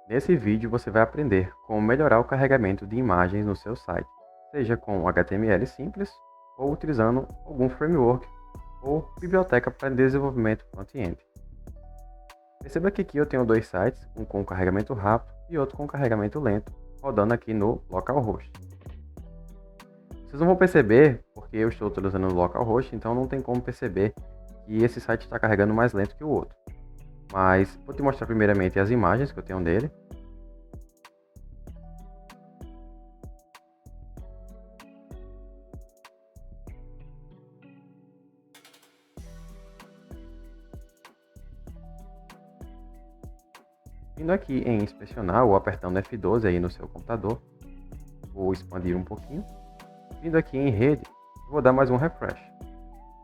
Nesse vídeo você vai aprender como melhorar o carregamento de imagens no seu site, seja com HTML simples ou utilizando algum framework ou biblioteca para desenvolvimento front-end. Perceba que aqui eu tenho dois sites, um com carregamento rápido e outro com carregamento lento, rodando aqui no localhost. Vocês não vão perceber, porque eu estou utilizando o localhost, então não tem como perceber que esse site está carregando mais lento que o outro. Mas vou te mostrar primeiramente as imagens que eu tenho dele. Vindo aqui em inspecionar ou apertando F12 aí no seu computador, vou expandir um pouquinho. Vindo aqui em rede, vou dar mais um refresh.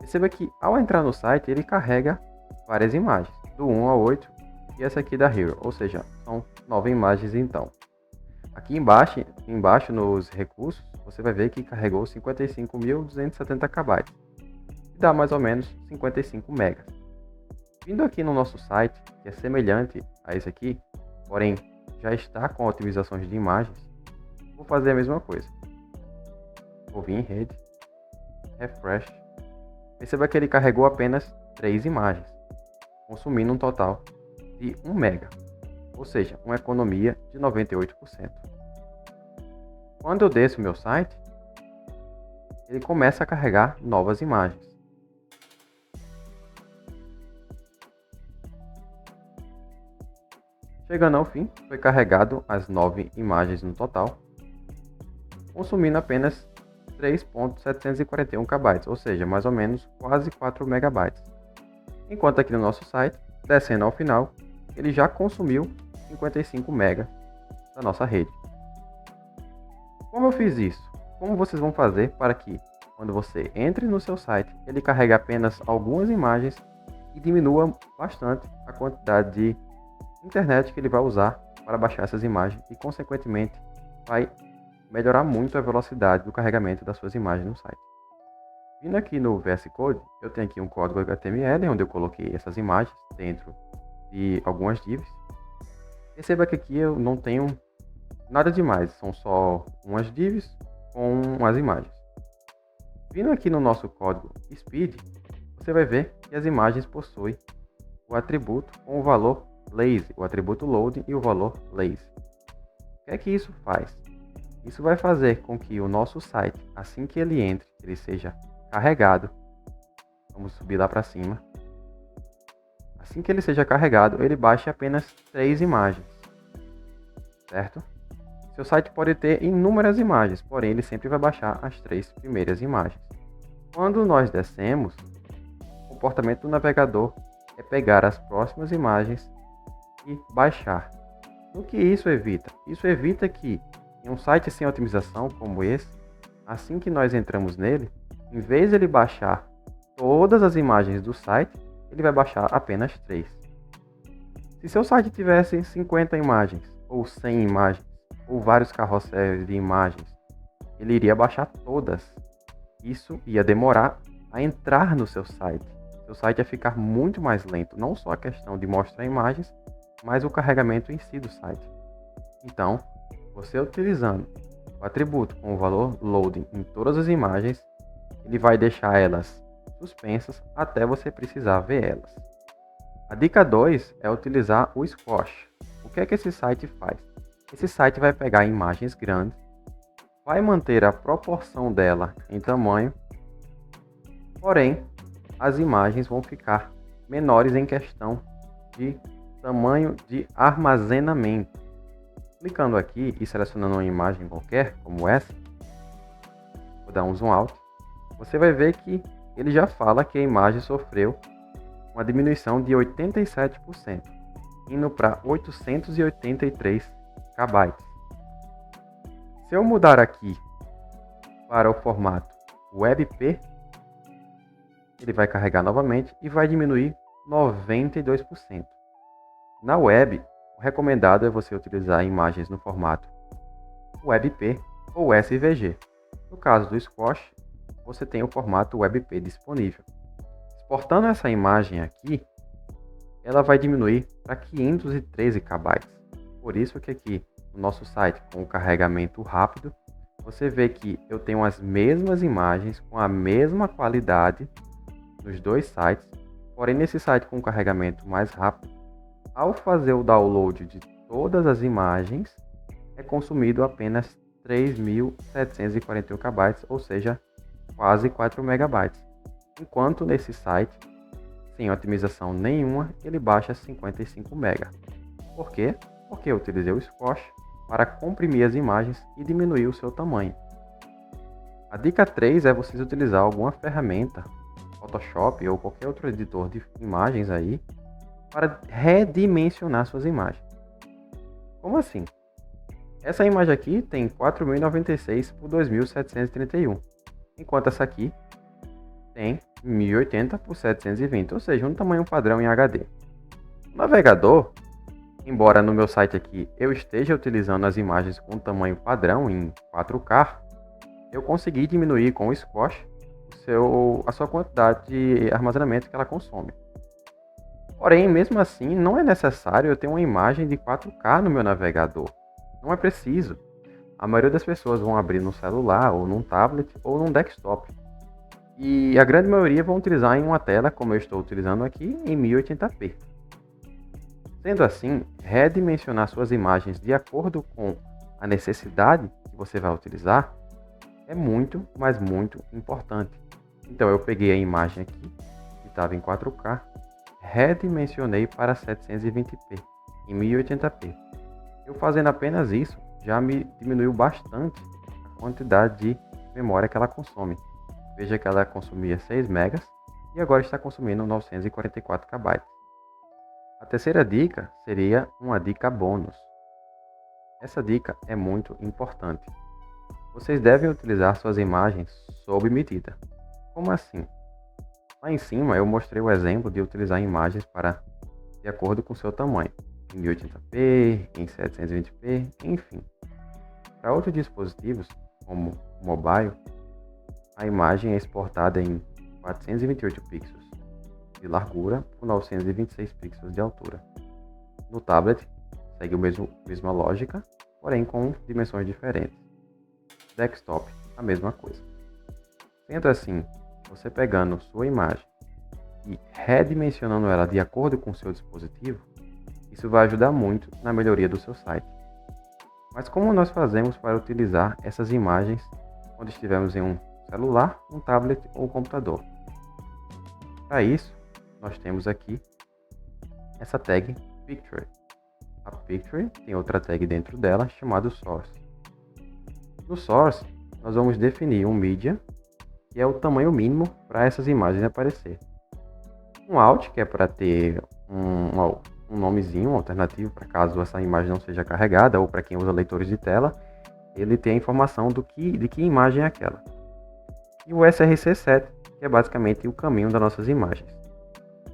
Perceba que ao entrar no site ele carrega várias imagens, do 1 ao 8 e essa aqui da Hero, ou seja, são 9 imagens então. Aqui embaixo nos recursos, você vai ver que carregou 55.270 KB, que dá mais ou menos 55 megas. Vindo aqui no nosso site, que é semelhante a esse aqui, porém já está com otimizações de imagens, vou fazer a mesma coisa. Vou vir em rede, refresh. Perceba que ele carregou apenas 3 imagens, consumindo um total de 1 mega, ou seja, uma economia de 98%. Quando eu desço o meu site, ele começa a carregar novas imagens. Chegando ao fim, foi carregado as 9 imagens no total, consumindo apenas 3.741 KB, ou seja, mais ou menos quase 4 MB. Enquanto aqui no nosso site, descendo ao final, ele já consumiu 55 MB da nossa rede. Como eu fiz isso? Como vocês vão fazer para que, quando você entre no seu site, ele carregue apenas algumas imagens e diminua bastante a quantidade de internet que ele vai usar para baixar essas imagens e, consequentemente, vai melhorar muito a velocidade do carregamento das suas imagens no site. Vindo aqui no VS Code, eu tenho aqui um código HTML onde eu coloquei essas imagens dentro de algumas divs. Perceba que aqui eu não tenho nada demais, são só umas divs com as imagens. Vindo aqui no nosso código speed, você vai ver que as imagens possuem o atributo com o valor lazy, o atributo load e o valor lazy. O que é que isso faz? Isso vai fazer com que o nosso site, assim que ele entre, ele seja carregado. Vamos subir lá para cima. Assim que ele seja carregado, ele baixe apenas 3 imagens, certo? Seu site pode ter inúmeras imagens, porém ele sempre vai baixar as 3 primeiras imagens. Quando nós descemos, o comportamento do navegador é pegar as próximas imagens e baixar. O que isso evita? Isso evita que em um site sem otimização como esse, assim que nós entramos nele, em vez de ele baixar todas as imagens do site, ele vai baixar apenas 3. Se seu site tivesse 50 imagens, ou 100 imagens, ou vários carrosséis de imagens, ele iria baixar todas. Isso ia demorar a entrar no seu site. Seu site ia ficar muito mais lento, não só a questão de mostrar imagens, mas o carregamento em si do site. Então, você utilizando o atributo com o valor loading em todas as imagens, ele vai deixar elas suspensas até você precisar ver elas. A dica 2 é utilizar o squash. O que é que esse site faz? Esse site vai pegar imagens grandes, vai manter a proporção dela em tamanho, porém as imagens vão ficar menores em questão de tamanho de armazenamento. Clicando aqui e selecionando uma imagem qualquer, como essa, vou dar um zoom out, você vai ver que ele já fala que a imagem sofreu uma diminuição de 87%, indo para 883 KB. Se eu mudar aqui para o formato WebP, ele vai carregar novamente e vai diminuir 92%. Na web, o recomendado é você utilizar imagens no formato WebP ou SVG. No caso do Squash, você tem o formato WebP disponível. Exportando essa imagem aqui, ela vai diminuir para 513 KB. Por isso que aqui no nosso site, com o carregamento rápido, você vê que eu tenho as mesmas imagens com a mesma qualidade nos dois sites, porém nesse site com o carregamento mais rápido, ao fazer o download de todas as imagens, é consumido apenas 3.741 KB, ou seja, quase 4 MB. Enquanto nesse site, sem otimização nenhuma, ele baixa 55 MB. Por quê? Porque eu utilizei o Squash para comprimir as imagens e diminuir o seu tamanho. A dica 3 é você utilizar alguma ferramenta, Photoshop ou qualquer outro editor de imagens aí, para redimensionar suas imagens. Como assim? Essa imagem aqui tem 4.096 por 2.731, enquanto essa aqui tem 1080 por 720, ou seja, um tamanho padrão em HD. O navegador, embora no meu site aqui eu esteja utilizando as imagens com tamanho padrão em 4K, eu consegui diminuir com o Squash a sua quantidade de armazenamento que ela consome. Porém, mesmo assim, não é necessário eu ter uma imagem de 4K no meu navegador. Não é preciso. A maioria das pessoas vão abrir no celular, ou num tablet, ou num desktop. E a grande maioria vão utilizar em uma tela, como eu estou utilizando aqui, em 1080p. Sendo assim, redimensionar suas imagens de acordo com a necessidade que você vai utilizar é muito, mas muito importante. Então eu peguei a imagem aqui, que estava em 4K, redimensionei para 720p, em 1080p. Eu fazendo apenas isso, já me diminuiu bastante a quantidade de memória que ela consome. Veja que ela consumia 6 MB e agora está consumindo 944 KB. A terceira dica seria uma dica bônus. Essa dica é muito importante. Vocês devem utilizar suas imagens sob medida. Como assim? Lá em cima eu mostrei o exemplo de utilizar imagens de acordo com seu tamanho, em 1080p, em 720p, enfim. Para outros dispositivos, como o mobile, a imagem é exportada em 428 pixels de largura por 926 pixels de altura. No tablet, segue a mesma lógica, porém com dimensões diferentes. Desktop, a mesma coisa. Sendo assim, você pegando sua imagem e redimensionando ela de acordo com o seu dispositivo, isso vai ajudar muito na melhoria do seu site. Mas como nós fazemos para utilizar essas imagens quando estivermos em um celular, um tablet ou um computador? Para isso, nós temos aqui essa tag Picture. A Picture tem outra tag dentro dela chamada Source. No Source, nós vamos definir um Media, que é o tamanho mínimo para essas imagens aparecer. Um Alt, que é para ter um nomezinho, um alternativo para caso essa imagem não seja carregada, ou para quem usa leitores de tela, ele tem a informação de que imagem é aquela. E o src7, que é basicamente o caminho das nossas imagens.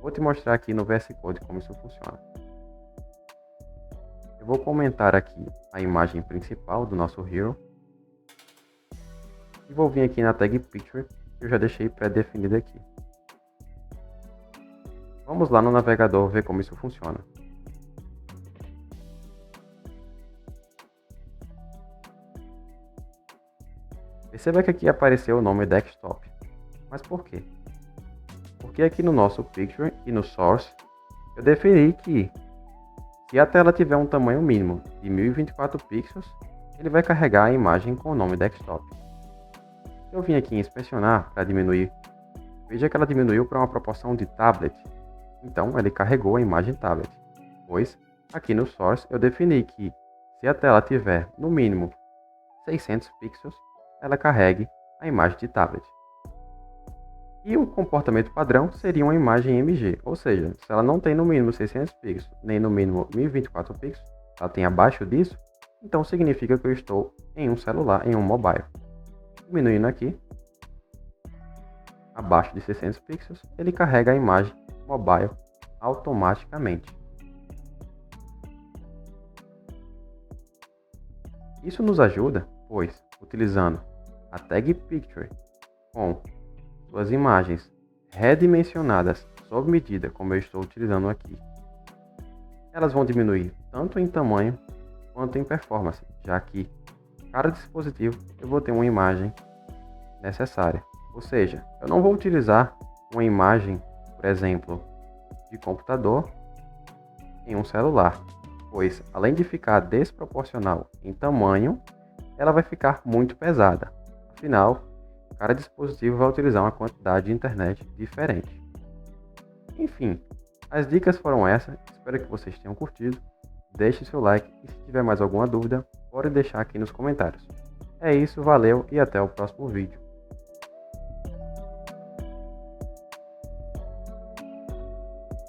Vou te mostrar aqui no VS Code como isso funciona. Eu vou comentar aqui a imagem principal do nosso Hero. E vou vir aqui na tag Picture, que eu já deixei pré-definida aqui. Vamos lá no navegador ver como isso funciona. Perceba que aqui apareceu o nome Desktop. Mas por quê? Porque aqui no nosso Picture e no Source, eu defini que se a tela tiver um tamanho mínimo de 1024 pixels, ele vai carregar a imagem com o nome Desktop. Se eu vim aqui em inspecionar para diminuir, veja que ela diminuiu para uma proporção de tablet. Então ele carregou a imagem tablet. Pois aqui no Source eu defini que se a tela tiver no mínimo 600 pixels, ela carregue a imagem de tablet. E o comportamento padrão seria uma imagem MG, ou seja, se ela não tem no mínimo 600 pixels, nem no mínimo 1024 pixels, ela tem abaixo disso, então significa que eu estou em um celular, em um mobile. Diminuindo aqui, abaixo de 600 pixels, ele carrega a imagem mobile automaticamente. Isso nos ajuda, pois, utilizando a tag Picture com suas imagens redimensionadas sob medida, como eu estou utilizando aqui, elas vão diminuir tanto em tamanho quanto em performance, já que cada dispositivo eu vou ter uma imagem necessária. Ou seja, eu não vou utilizar uma imagem, por exemplo, de computador em um celular, pois além de ficar desproporcional em tamanho, ela vai ficar muito pesada. Afinal, cada dispositivo vai utilizar uma quantidade de internet diferente. Enfim, as dicas foram essas, espero que vocês tenham curtido. Deixe seu like e se tiver mais alguma dúvida, pode deixar aqui nos comentários. É isso, valeu e até o próximo vídeo.